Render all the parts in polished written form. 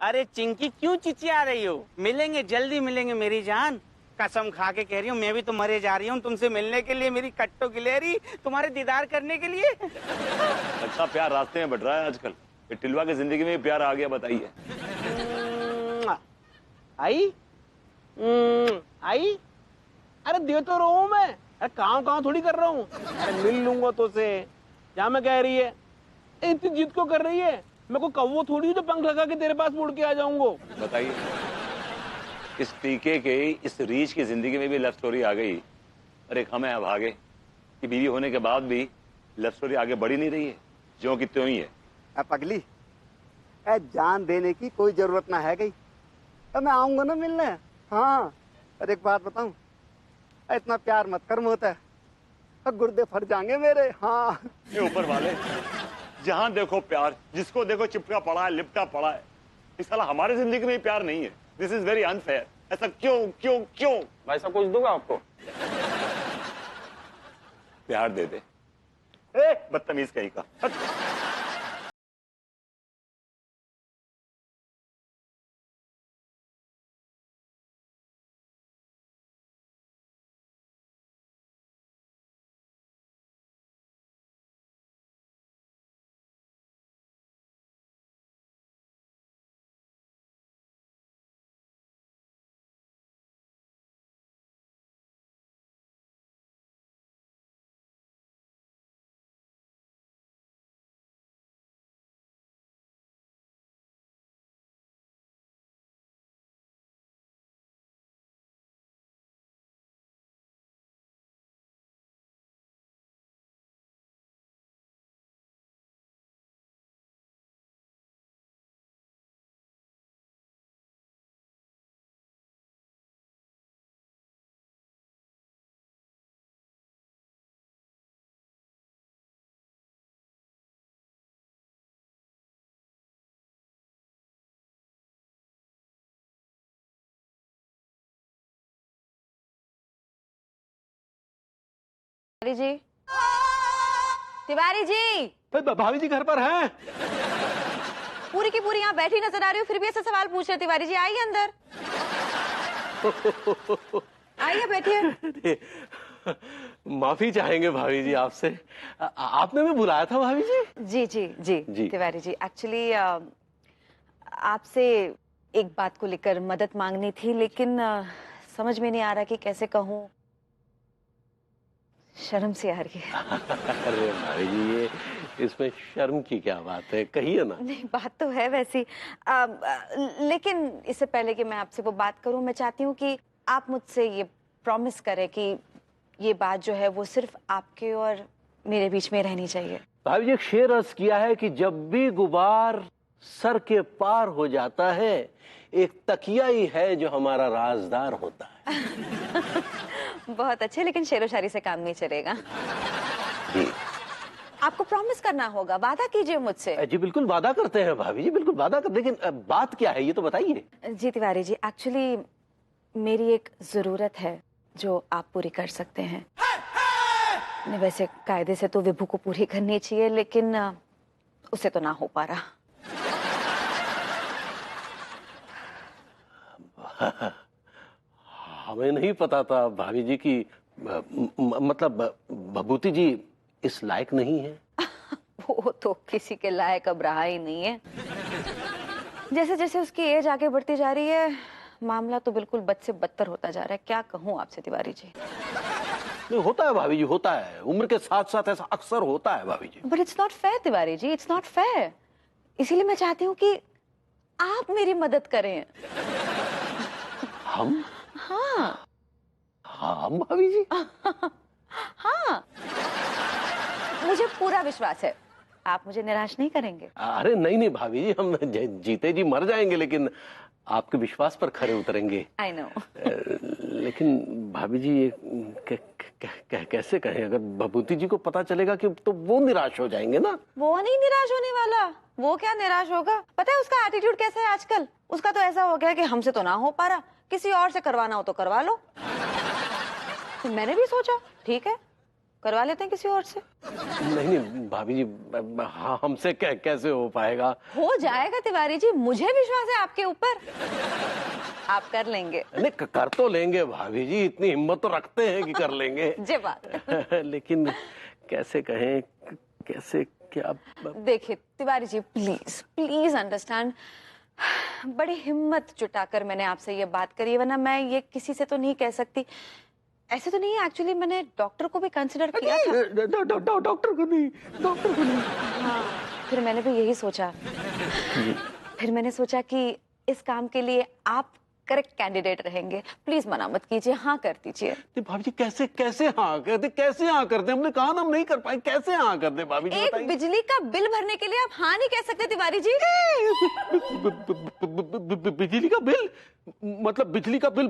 अरे चिंकी क्यों चिचिया रही हो? मिलेंगे, जल्दी मिलेंगे मेरी जान। कसम खा के कह रही हूँ, मैं भी तो मरे जा रही हूँ तुमसे मिलने के लिए, मेरी कट्टो गिलहरी, तुम्हारे दीदार करने के लिए। अच्छा प्यार रास्ते में बढ़ रहा है आजकल। ये टिलवा की जिंदगी में भी प्यार आ गया, बताइए। आई आई, अरे दे तो रहा हूँ मैं। अरे काम थोड़ी कर रहा हूँ। अरे मिल लूंगा तो से। क्या मैं कह रही है, इतनी जिद को कर रही है। मैं को कौवा थोड़ी हूँ जो पंख लगा के तेरे पास मुड़ के आ जाऊंगा। बताइए, इस टीके के, इस रीच की जिंदगी में भी लव स्टोरी आ गई और एक हमें अभागे कि बीवी होने के बाद भी लव स्टोरी आगे बढ़ी नहीं रही है, ज्यों की त्यों ही है। पगली, जान देने की कोई जरूरत ना है गई। अब मैं आऊंगा ना मिलने। हाँ, और एक बात बताऊं, इतना प्यार मत कर मोता, गुर्दे फट जाएंगे मेरे। हाँ ये ऊपर वाले, जहां देखो प्यार, जिसको देखो चिपका पड़ा है, लिपटा पड़ा है। इस साला हमारी जिंदगी में प्यार नहीं है। This is very unfair. ऐसा क्यों क्यों क्यों? भाई साहब कुछ दूंगा आपको। प्यार दे दे। बदतमीज कहीं का। तिवारी जी, तिवारी जी। भाभी जी घर पर हैं? पूरी की पूरी यहाँ बैठी नजर आ रही हूँ, फिर भी ऐसे सवाल पूछ रहे। तिवारी जी आइए अंदर। आइए बैठिए। माफी चाहेंगे भाभी जी आपसे। आपने भी बुलाया था भाभी जी? जी जी जी, जी। तिवारी जी एक्चुअली आपसे एक बात को लेकर मदद मांगनी थी, लेकिन समझ में नहीं आ रहा कि कैसे कहूँ। शर्म से आ रही है। अरे भाभी जी, ये इसमें शर्म की क्या बात है, कहिए ना। नहीं, बात तो है वैसी। लेकिन इससे पहले कि मैं आपसे वो बात करूं, मैं चाहती हूँ कि आप मुझसे ये प्रॉमिस करें कि ये बात जो है वो सिर्फ आपके और मेरे बीच में रहनी चाहिए। भाभी जी एक शेर अर्ज किया है कि जब भी गुबार सर के पार हो जाता है, एक तकिया ही है जो हमारा राजदार होता है। बहुत अच्छे, लेकिन शेरो शायरी से काम नहीं चलेगा। जी आपको प्रॉमिस करना होगा, वादा कीजिए मुझसे। जी बिल्कुल वादा करते हैं भाभी जी, बिल्कुल वादा कर, लेकिन बात क्या है ये तो बताइए। जी तिवारी जी, एक्चुअली मेरी एक जरूरत है जो आप पूरी कर सकते हैं। वैसे कायदे से तो विभू को पूरी करनी चाहिए, लेकिन उसे तो ना हो पा रहा। हमें नहीं पता था भाभी जी की मतलब भभूति जी इस लायक नहीं है। वो तो किसी के लायक अब रहा ही नहीं है। जैसे जैसे उसकी एज आगे बढ़ती जा रही है, मामला तो बिल्कुल बद से बदतर होता जा रहा है। क्या कहूँ आपसे तिवारी जी। नहीं होता है भाभी जी, होता है, उम्र के साथ साथ ऐसा अक्सर होता है भाभी जी। But it's not fair Tiwari ji, it's not fair. इसीलिए मैं चाहती हूँ कि आप मेरी मदद करें। हम? हाँ हम भाभी जी? हाँ, मुझे पूरा विश्वास है आप मुझे निराश नहीं करेंगे। अरे नहीं नहीं भाभी जी, हम जीते जी मर जाएंगे, लेकिन आपके विश्वास पर खरे उतरेंगे। I know. लेकिन भाभी जी ये कैसे कहें, अगर भभूति जी को पता चलेगा कि तो वो निराश हो जाएंगे ना। वो नहीं निराश होने वाला। वो क्या निराश होगा? पता है उसका एटीट्यूड कैसा है आजकल? उसका तो ऐसा हो गया कि हमसे तो ना हो पा रहा, किसी और से करवाना हो तो करवा लो। तो मैंने भी सोचा ठीक है, करवा लेते हैं किसी और से। नहीं भाभी जी, हाँ, हमसे कैसे हो पाएगा? हो जाएगा तिवारी जी, मुझे विश्वास है आपके ऊपर, आप कर लेंगे। नहीं, कर तो लेंगे भाभी जी, इतनी हिम्मत तो रखते हैं कि कर लेंगे। जी बात। लेकिन कैसे कहें, कैसे क्या? देखिए Tiwari ji, please please understand, बड़ी हिम्मत जुटाकर मैंने आपसे ये बात करी है, वरना मैं ये किसी से तो नहीं कह सकती। ऐसे तो नहीं है, एक्चुअली मैंने डॉक्टर को भी कंसिडर किया था। डॉक्टर को नहीं, डॉक्टर को नहीं। हाँ, फिर मैंने भी यही सोचा, फिर मैंने सोचा कि इस काम के लिए आप करेक्ट कैंडिडेट रहेंगे। प्लीज मना मत कीजिए, हाँ कर दीजिए। भाभी जी कैसे कैसे हाँ करते, कैसे हाँ करते? हमने कहा ना हम नहीं कर पाए, कैसे हाँ करते भाभी जी? एक बिजली का बिल भरने के लिए आप हाँ नहीं कह सकते तिवारी जी। बिजली का बिल मतलब बिजली का बिल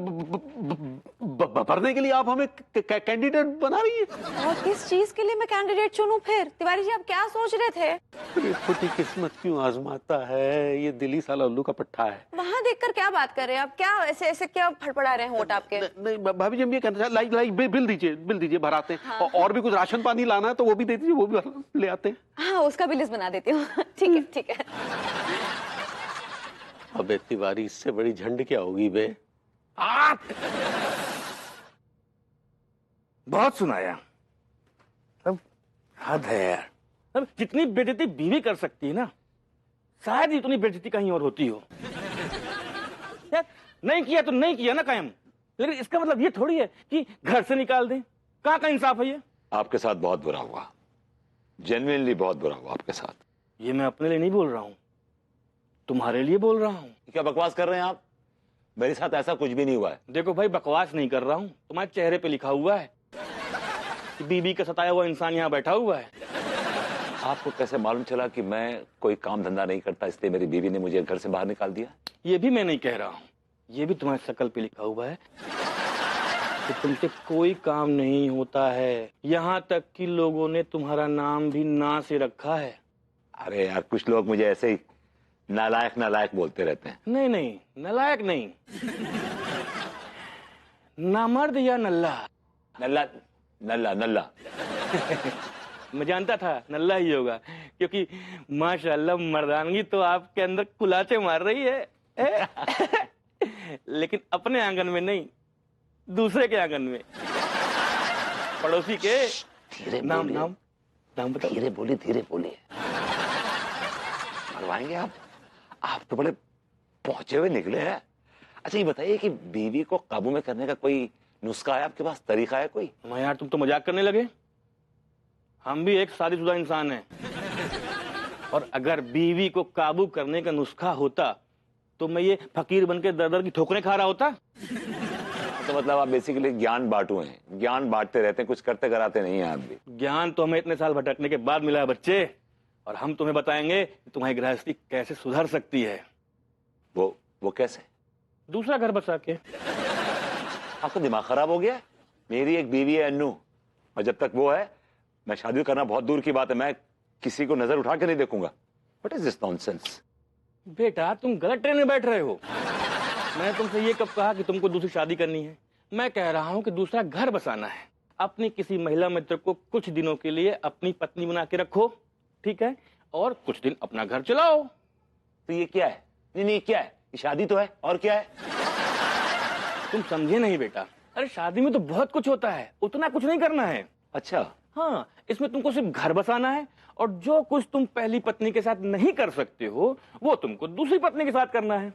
भरने के लिए आप हमें कैंडिडेट बना रही है? और किस चीज के लिए मैं कैंडिडेट चुनूं फिर? तिवारी जी आप क्या सोच रहे थे? ये छोटी किस्मत क्यों आजमाता है, ये दिल्ली साला उल्लू का पट्टा है। वहाँ देखकर क्या बात कर रहे हैं आप? क्या ऐसे ऐसे क्या फड़फड़ा रहे हैं होठ आपके? नहीं भाभी जी, हम ये कहना चाहते, लाइक बिल दीजिए भराते हैं। हाँ। और भी कुछ राशन पानी लाना है तो वो भी दे दीजिए, वो भी ले आते हैं। हाँ, उसका भी लिस्ट बना देती हूँ। ठीक है ठीक है। अबे तिवारी, इससे बड़ी झंड क्या होगी बे? बहुत सुनाया, अब हद है यार। अब जितनी बेइज्जती बीवी कर सकती है ना, शायद इतनी बेइज्जती कहीं और होती हो। यार नहीं किया तो नहीं किया ना कायम, लेकिन इसका मतलब ये थोड़ी है कि घर से निकाल दें। कहाँ का इंसाफ है ये? आपके साथ बहुत बुरा हुआ, जेन्युइनली बहुत बुरा हुआ आपके साथ। ये मैं अपने लिए नहीं बोल रहा हूँ, तुम्हारे लिए बोल रहा हूँ। क्या बकवास कर रहे हैं आप? मेरे साथ ऐसा कुछ भी नहीं हुआ है। देखो भाई, बकवास नहीं कर रहा हूँ, तुम्हारे चेहरे पे लिखा हुआ है कि बीबी का सताया हुआ इंसान यहाँ बैठा हुआ है। आपको कैसे मालूम चला कि मैं कोई काम धंधा नहीं करता, इसलिए मेरी बीवी ने मुझे घर से बाहर निकाल दिया? ये भी मैं नहीं कह रहा हूँ, ये भी तुम्हारी शक्ल पे लिखा हुआ है कि तुमसे कोई काम नहीं होता है। यहाँ तक कि लोगों ने तुम्हारा नाम भी ना से रखा है। अरे यार, कुछ लोग मुझे ऐसे ही नालायक नालायक बोलते रहते हैं। नहीं नहीं, नालायक नहीं, नामर्द या नल्ला। नल्ला नल्ला नल्ला। मैं जानता था नल्ला ही होगा, क्योंकि माशाल्लाह मर्दानगी तो आपके अंदर कुलाचे मार रही है। लेकिन अपने आंगन में नहीं, दूसरे के आंगन में, पड़ोसी के। नाम बताओ। धीरे बोलिए। मरवाएंगे आप तो बड़े पहुंचे हुए निकले हैं। अच्छा ये बताइए कि बीवी को काबू में करने का कोई नुस्खा है आपके पास, तरीका है कोई? मैं यार, तुम तो मजाक करने लगे। हम भी एक शादीशुदा इंसान हैं, और अगर बीवी को काबू करने का नुस्खा होता तो मैं ये फकीर बनके दर दर की ठोकरें खा रहा होता। तो मतलब आप बेसिकली ज्ञान बांटू हैं, ज्ञान बांटते रहते हैं, कुछ करते कराते नहीं हैं आप भी। ज्ञान तो हमें इतने साल भटकने के बाद मिला है बच्चे, और हम तुम्हें बताएंगे कि तुम्हारी गृहस्थी कैसे सुधर सकती है। वो कैसे? दूसरा घर बसा के। आपका दिमाग खराब हो गया है? मेरी एक बीवी है अन्नू, और जब तक वो है मैं शादी करना बहुत दूर की बात है, मैं किसी को नजर उठा के नहीं देखूंगा। What is this nonsense? बेटा तुम गलत ट्रेन में बैठ रहे हो। मैंने तुमसे ये कब कहा कि तुमको दूसरी शादी करनी है? मैं कह रहा हूं कि दूसरा घर बसाना है। अपनी किसी महिला मित्र को कुछ दिनों के लिए अपनी पत्नी बना के रखो, ठीक है, और कुछ दिन अपना घर चलाओ। तो ये क्या है? नहीं क्या है? ये शादी तो है, और क्या है? तुम समझे नहीं बेटा। अरे शादी में तो बहुत कुछ होता है, उतना कुछ नहीं करना है। अच्छा हाँ, इसमें तुमको सिर्फ घर बसाना है, और जो कुछ तुम पहली पत्नी के साथ नहीं कर सकते हो वो तुमको दूसरी पत्नी के साथ करना है।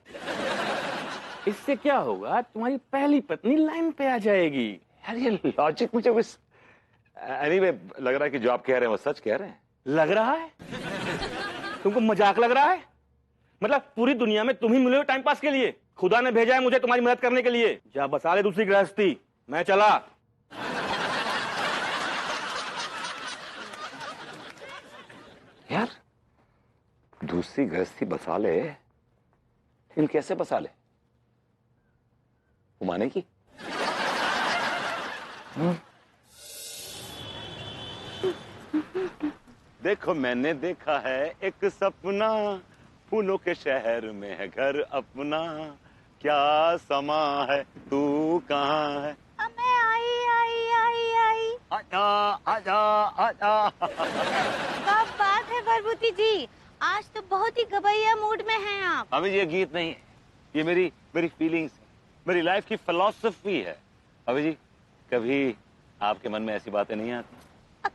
इससे क्या होगा, तुम्हारी पहली पत्नी लाइन पे आ जाएगी। यार ये लॉजिक मुझे बस एनीवे लग रहा है कि जो आप कह रहे हैं वो सच कह रहे हैं। लग रहा है? तुमको मजाक लग रहा है? मतलब पूरी दुनिया में तुम ही मिले हो टाइम पास के लिए? खुदा ने भेजा है मुझे तुम्हारी मदद करने के लिए। जा बसा ले दूसरी गृहस्थी, मैं चला। यार दूसरी गृहस्थी बसा ले, लेकिन कैसे बसा ले? घुमाने की? देखो मैंने देखा है एक सपना, फूलों के शहर में है घर अपना, क्या समा है तू कहाँ है? मैं आई आई आई आई आजा आजा आजा। क्या बात है भरभूति जी, आज तो बहुत ही गवैया मूड में हैं आप। अभी ये गीत नहीं है, ये मेरी मेरी फीलिंग्स है, मेरी लाइफ की फिलॉसफी है। अभी जी कभी आपके मन में ऐसी बातें नहीं आती?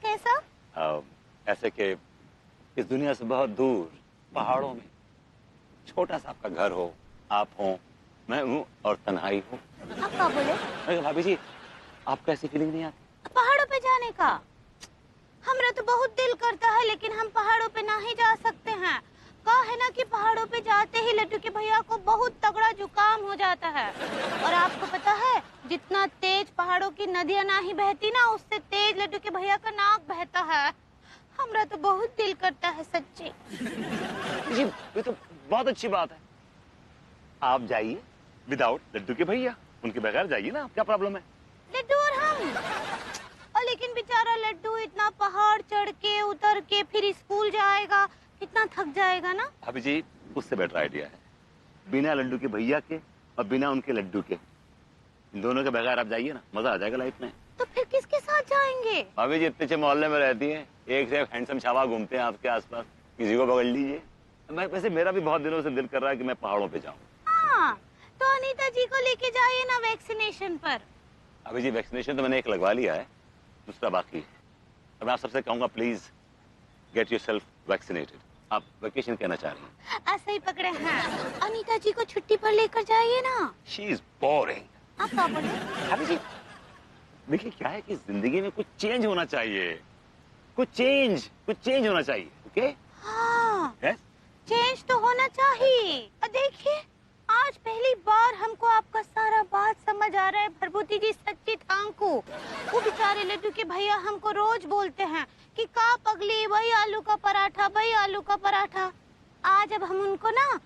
कैसा? ऐसे कि इस दुनिया से बहुत दूर पहाड़ों में छोटा सा आपका घर हो, आप हो, मैं हूँ और तन्हाई हो। आप क्या बोले? अरे भाभी जी आपको ऐसी फीलिंग नहीं आती? पहाड़ों पे जाने का हमरा तो बहुत दिल करता है, लेकिन हम पहाड़ों पे नहीं जा सकते हैं। कहा है ना कि पहाड़ों पे जाते ही लड्डू के भैया को बहुत तगड़ा जुकाम हो जाता है। और आपको पता है, जितना तेज पहाड़ों की नदियां नहीं बहती ना, उससे तेज लड्डू के भैया का नाक बहता है। हमरा तो बहुत दिल करता है सच्ची। जी ये तो बहुत अच्छी बात है, आप जाइए विदाउट लड्डू के भैया, उनके बगैर जाइए ना, क्या प्रॉब्लम है? लड्डू और हम, और लेकिन बेचारा लड्डू इतना पहाड़ चढ़ के उतर के फिर स्कूल जाएगा, कितना थक जाएगा ना। अभी जी उससे बेटर आइडिया है, बिना लड्डू के भैया के और बिना उनके लड्डू के, इन दोनों के बगैर आप जाइए ना, मजा आ जाएगा लाइफ में। तो फिर किसके साथ जाएंगे? अभी जी इतने अच्छे मोहल्ले में रहती हैं, एक से एक हैंडसम छावा घूमते हैं आपके आसपास, किसी को पकड़ लीजिए। मैं वैसे मेरा भी बहुत दिनों से दिल कर रहा है कि मैं पहाड़ों पे जाऊं। हाँ, तो अनीता जी को लेके जाइए ना वैक्सीनेशन पर। अभी जी वैक्सीनेशन तो मैंने एक लगवा लिया है, दूसरा बाकी है। अब मैं आप सबसे कहूंगा प्लीज गेट योरसेल्फ वैक्सीनेटेड। आप वेकेशन कहना चाह रही हैं? ऐसे ही पकड़े हैं। अनीता जी को छुट्टी पर लेकर जाइए ना। She is boring. आप क्या बोले? अभी जी देखिए क्या है कि जिंदगी में कुछ चेंज होना चाहिए, कुछ चेंज होना चाहिए। ओके? हाँ, यस? चेंज तो होना चाहिए। और देखिए, आज पहली बार हमको आपका सारा बात समझ आ रहा है भरभूति जी, सच्ची थांकू। वो बेचारे लड्डू के भैया हमको रोज बोलते हैं कि का पगली, वही आलू का पराठा, वही आलू का पराठा। आज अब हम उनको ना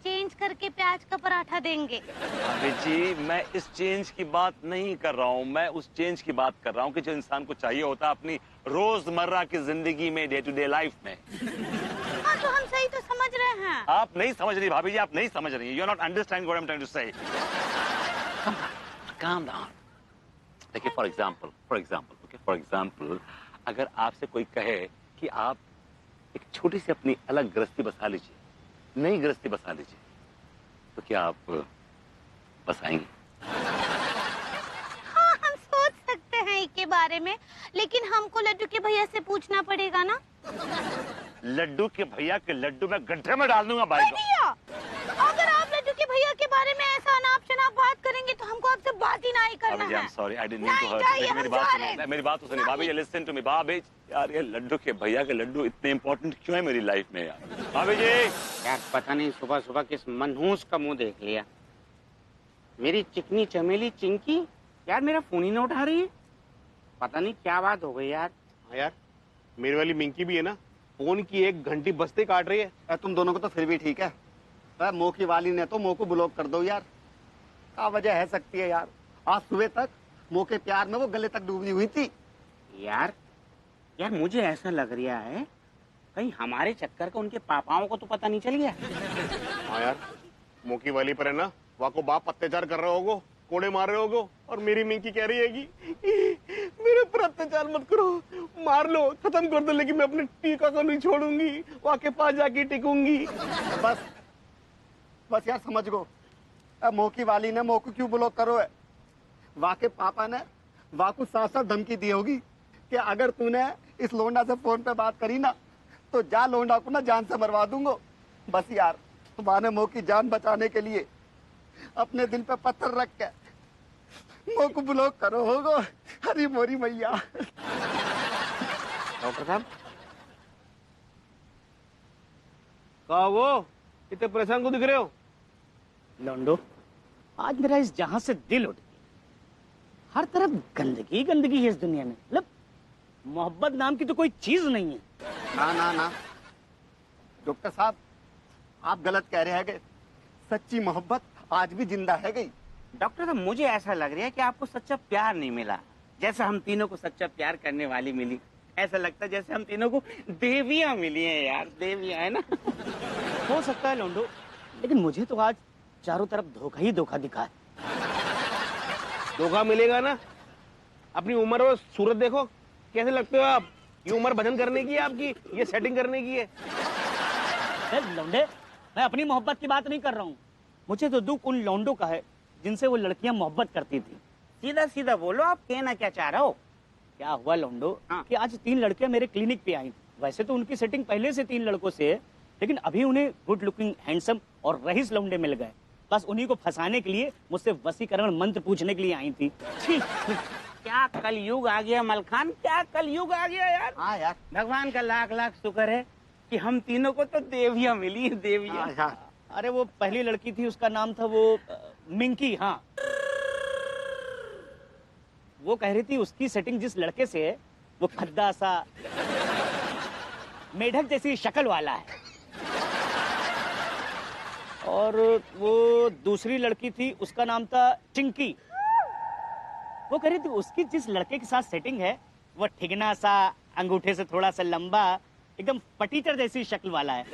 चेंज करके प्याज का पराठा देंगे। अभी जी मैं इस चेंज की बात नहीं कर रहा हूँ, मैं उस चेंज की बात कर रहा हूँ कि जो इंसान को चाहिए होता है अपनी रोजमर्रा की जिंदगी में, डे टू डे लाइफ में। हाँ, तो हम सही तो समझ रहे हैं। आप नहीं समझ रही भाभी जी, आप नहीं समझ रही, you are not understanding what I am trying to say. Calm down. देखिए फॉर एग्जांपल अगर आपसे कोई कहे कि आप एक छोटी सी अपनी अलग गृहस्थी बसा लीजिए, नई गृहस्थी बसा लीजिए, तो क्या आप बसाएंगे? हाँ, हम सोच सकते हैं इसके बारे में, लेकिन हमको लड्डू के भैया से पूछना पड़ेगा ना। लड्डू के भैया के लड्डू मैं गड्ढे में डाल दूंगा भाई को। भैया, अगर आप लड्डू के भैया के बारे में ऐसा अनाप शनाप बात करेंगे तो हमको आपसे बात ही नहीं करना है। I'm sorry, I didn't mean to hurt. नहीं, मेरी बात सुनिए, मेरी बात तो सुनिए भाभी जी, listen to me भाभी। यार ये लड्डू के भैया के लड्डू इतने इम्पोर्टेंट क्यों है मेरी लाइफ में यार? भाभी जी यार पता नहीं सुबह सुबह किस मनहूस का मुंह देख लिया। मेरी चिकनी चमेली चिंकी यार मेरा फोन ही ना उठा रही है, पता नहीं क्या बात हो गई यार। हाँ यार, मेरी वाली मिंकी भी है ना, फोन की एक घंटी बजते काट रही है। तुम दोनों को तो फिर भी ठीक है, मोह की वाली ने तो मोह को ब्लॉक कर दो यार। क्या वजह है सकती है यार, आज सुबह तक मोह के प्यार में वो गले तक डूबी हुई थी। यार यार मुझे ऐसा लग रहा है कहीं हमारे चक्कर का उनके पापाओं को तो पता नहीं चल गया। हाँ यार, मोकी वाली पर है ना, वहाँ को बाप अत्याचार कर रहे होगो, कोड़े मार रहे होगो, और मेरी मिंकी कह रही है कि मेरे पर अत्याचार मत करो, मार लो, खत्म कर दो, लेकिन मैं अपने टीका को नहीं छोड़ूंगी, वहाँ के पास जाके टिकूंगी। बस यार समझ गो, मोह की वाली ने मोह को क्यों ब्लॉक करो है। वहाँ के पापा ने वहाँ को साथ साथ धमकी दी होगी कि अगर तूने इस लोंडा से फोन पे बात करी ना तो जा लोंडा को ना जान से मरवा दूंगा। बस यार तुम्हारे मोह की जान बचाने के लिए अपने दिल पे पत्थर रख के मोह को ब्लॉक करो होगो। हरी मोरी मैया। डॉक्टर साहब कहा वो इतने परेशान को दिख रहे हो? लोंडो, आज मेरा इस जहां से दिल उठ गया। हर तरफ गंदगी गंदगी है इस दुनिया में, मतलब मोहब्बत नाम की तो कोई चीज नहीं है। ना ना ना डॉक्टर साहब, आप गलत कह रहे हैं। सच्ची मोहब्बत आज भी जिंदा है गई। डॉक्टर साहब मुझे ऐसा लग रहा है कि आपको सच्चा प्यार नहीं मिला, जैसा हम तीनों को सच्चा प्यार करने वाली मिली। ऐसा लगता है जैसे हम तीनों को देवियां मिली हैं यार, देवियां है ना। हो सकता है लोंडो, लेकिन मुझे तो आज चारों तरफ धोखा ही धोखा दिखा है। धोखा मिलेगा ना अपनी उम्र और सूरत देखो, कैसे लगते हो आप। ये उम्र भजन करने की है आपकी, ये सेटिंग करने की है। लौंडे, मैं अपनी मोहब्बत की बात नहीं कर रहा हूँ। मुझे तो दुख उन लौंडों का है जिनसे वो लड़कियां मोहब्बत करती थी। सीधा सीधा बोलो, आप कहना क्या चाह रहे हो? क्या हुआ लौंडो कि आज 3 लड़कियां मेरे क्लिनिक पे आई। वैसे तो उनकी सेटिंग पहले से 3 लड़कों से है, लेकिन अभी उन्हें गुड लुकिंग, हैंडसम और रईस लौंडे मिल गए। बस उन्हीं को फंसाने के लिए मुझसे वसीकरण मंत्र पूछने के लिए आई थी। क्या कलयुग आ गया मलखान, क्या कलयुग आ गया यार। हाँ यार, भगवान का लाख लाख शुक्र है कि हम तीनों को तो देवियां मिली है, देवियां। हाँ यार। अरे वो पहली लड़की थी, उसका नाम था वो मिंकी। हाँ, वो कह रही थी उसकी सेटिंग जिस लड़के से है वो खद्दा सा, मेढक जैसी शक्ल वाला है। और वो दूसरी लड़की थी, उसका नाम था चिंकी। वो कह रही थी उसकी जिस लड़के के साथ सेटिंग है वो ठिगना सा, अंगूठे से थोड़ा सा लंबा, एकदम पटीचर जैसी शक्ल वाला है,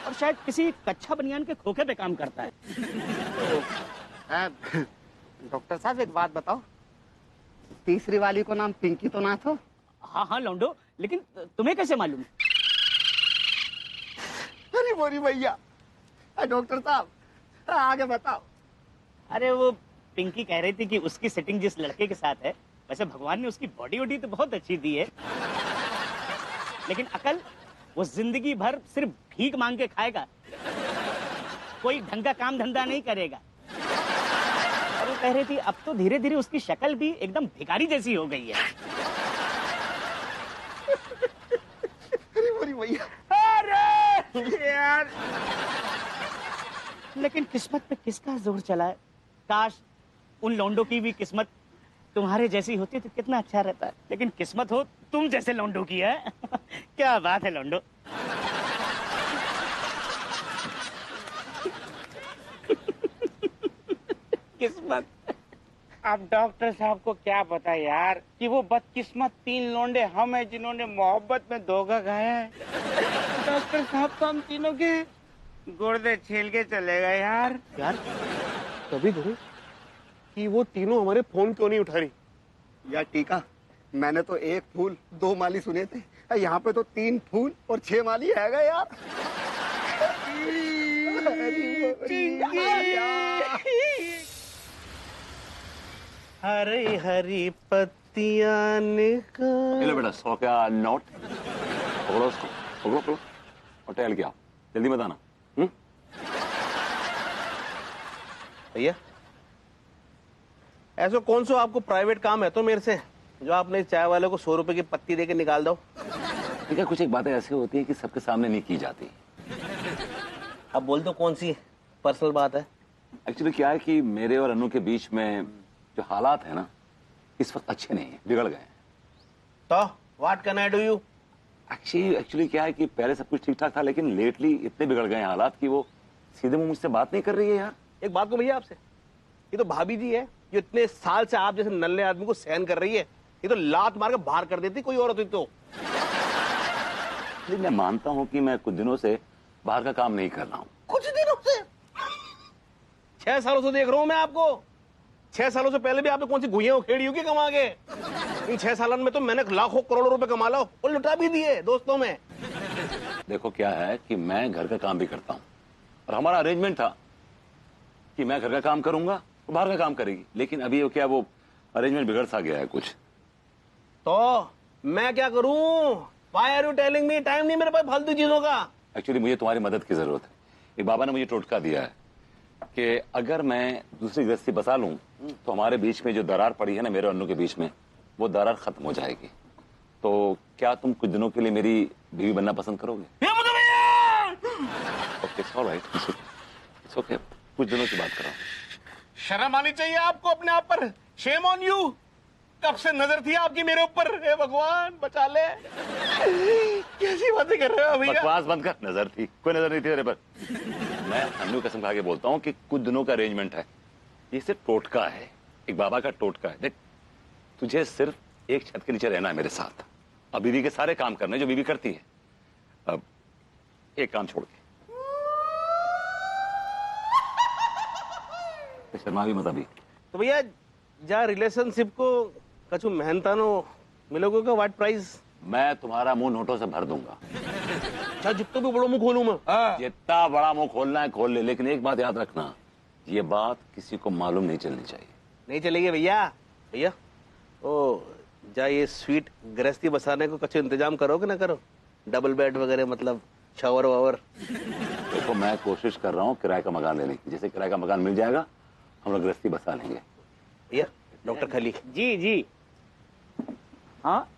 और शायद किसी कच्चा बनियान के खोखे पे काम करता है। डॉक्टर साहब एक बात बताओ, तीसरी वाली को नाम पिंकी तो ना था? हाँ हाँ लौंडो, लेकिन तुम्हें कैसे मालूम? अरे बोरी भैया, डॉक्टर साहब आगे बताओ। अरे वो पिंकी कह रही थी कि उसकी सेटिंग जिस लड़के के साथ है, वैसे भगवान ने उसकी बॉडी वॉडी तो बहुत अच्छी दी है, लेकिन अकल वो जिंदगी भर सिर्फ भीख मांग के खाएगा, कोई ढंग का काम धंधा नहीं करेगा। और वो कह रही थी अब तो धीरे धीरे उसकी शक्ल भी एकदम भिखारी जैसी हो गई है। अरे बोरी भैया, अरे यार, लेकिन किस्मत पे किसका जोर चला है। काश उन लौंडों की भी किस्मत तुम्हारे जैसी होती तो कितना अच्छा रहता है, लेकिन किस्मत हो तुम जैसे लौंडों की है। क्या बात है लौंडो। किस्मत। अब डॉक्टर साहब को क्या पता यार कि वो बदकिस्मत 3 लोंडे हम हैं जिन्होंने मोहब्बत में धोखा खाया है। डॉक्टर साहब तो हम तीनों के गुर्दे छील के चले गए यार। यार कभी धरे कि वो तीनों हमारे फोन क्यों नहीं उठा रही। यार टीका, मैंने तो 1 फूल 2 माली सुने थे, यहाँ पे तो 3 फूल और 6 माली हैगा यार। हरी हरी पत्तियां निकाल। लो बेटा 100 का नोट पकड़ो, उसको पकड़ो पकड़ो और टहल के आओ, जल्दी मत आना। भैया ऐसा कौन सा आपको प्राइवेट काम है तो मेरे से जो आपने चाय वाले को 100 रुपए की पत्ती देके निकाल दो। ठीक है, कुछ एक बातें ऐसी होती है कि सबके सामने नहीं की जाती। अब बोल दो कौन सी पर्सनल बात है। एक्चुअली क्या है कि मेरे और अनु के बीच में जो हालात है ना इस वक्त अच्छे नहीं है, बिगड़ गए हैं। तो what can I do you. Actually क्या है कि पहले सब कुछ ठीक ठाक था, लेकिन लेटली इतने बिगड़ गए हैं हालात कि वो सीधे मुंह मुझसे बात नहीं कर रही है यार। एक बात को भैया आपसे, ये तो भाभी जी है जो इतने साल से आप जैसे नल्ले आदमी को सहन कर रही है, ये तो लात मार के बाहर कर देती कोई और होती तो। मैं मानता हूँ कि मैं कुछ दिनों से बाहर का काम नहीं कर रहा हूँ। कुछ दिनों से? 6 सालों से देख रहा हूं मैं आपको। 6 सालों से पहले भी आपने कौन सी गुइयां उखेड़ी होगी कमा के। इन 6 सालों में तो मैंने लाखों करोड़ों रुपए कमा लो और लुटा भी दिए दोस्तों में। देखो क्या है कि मैं घर का काम भी करता हूँ और हमारा अरेंजमेंट था कि मैं घर का काम करूंगा तो बाहर का काम करेगी, लेकिन अभी वो क्या वो अरेंजमेंट बिगड़ सा गया है कुछ। तो मैं क्या करूं? Why are you telling me? Time नहीं मेरे पास फालतू चीजों का। एक्चुअली मुझे तुम्हारी मदद की जरूरत है। एक बाबा ने मुझे टोटका दिया है कि अगर मैं दूसरी गृहस्थी बसा लूं तो हमारे बीच में जो दरार पड़ी है ना मेरे और अन्नू के बीच में, वो दरार खत्म हो जाएगी। तो क्या तुम कुछ दिनों के लिए मेरी बीवी बनना पसंद करोगे? Okay, all right, it's okay, कुछ दिनों की बात कर रहा हूँ। शर्म आनी चाहिए आपको अपने आप पर। Shame on you. कब से नजर थी आपकी मेरे ऊपर? हे भगवान बचा ले। कैसी बातें कर रहे हो भैया? बकवास बंद कर। नजर थी? कोई नजर नहीं थी मेरे पर। मैं अन्नू कसम खा के बोलता हूँ कि कुछ दिनों का अरेंजमेंट है, ये सिर्फ टोटका है, एक बाबा का टोटका है। देख, तुझे सिर्फ एक छत के नीचे रहना है मेरे साथ, अब बीवी के सारे काम करने जो बीवी करती है। अब एक काम छोड़ के शर्मा भी मत अभी। तो भैया जहाँ रिलेशनशिप को कछु मेहनतानो मिलोगे का व्हाट प्राइस? मैं तुम्हारा मुंह नोटों से भर दूंगा। अच्छा जितना भी बड़ा मुंह खोलूं मैं। जितना बड़ा मुंह खोलना है खोल ले, लेकिन एक बात याद रखना, ये बात किसी को मालूम नहीं चलनी चाहिए। नहीं चलेगी भैया। भैया ओ जा ये स्वीट गृहस्थी बसाने को कुछ इंतजाम करो कि ना करो? डबल बेड वगैरह, मतलब शावर वावर। देखो मैं कोशिश कर रहा हूँ किराए का मकान लेने की, जैसे किराए का मकान मिल जाएगा हम लोग गृहस्थी बसा लेंगे। भैया डॉक्टर खली। जी जी। हाँ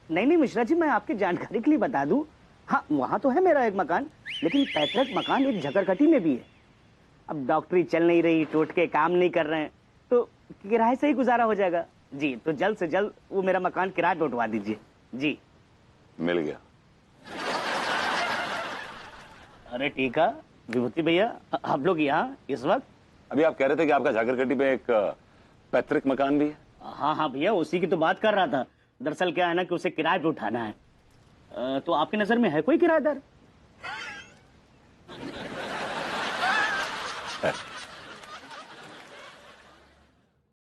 नहीं नहीं मिश्रा जी, मैं आपकी जानकारी के लिए बता दूं, हाँ वहां तो है मेरा एक मकान, लेकिन पैतृक मकान एक झकरकटी में भी है। अब डॉक्टरी चल नहीं रही, टोटके काम नहीं कर रहे हैं, तो किराए से ही गुजारा हो जाएगा। जी तो जल्द से जल्द वो मेरा मकान किराए पे उठवा दीजिए। जी मिल गया। अरे ठीक है विभूति भैया, आप लोग यहाँ इस वक्त? अभी आप कह रहे थे कि आपका झाकरकटी में एक पैतृक मकान भी है। हाँ हाँ भैया, उसी की तो बात कर रहा था। दरअसल क्या है ना कि उसे किराए पे उठाना है। तो आपकी नजर में है कोई किराएदार?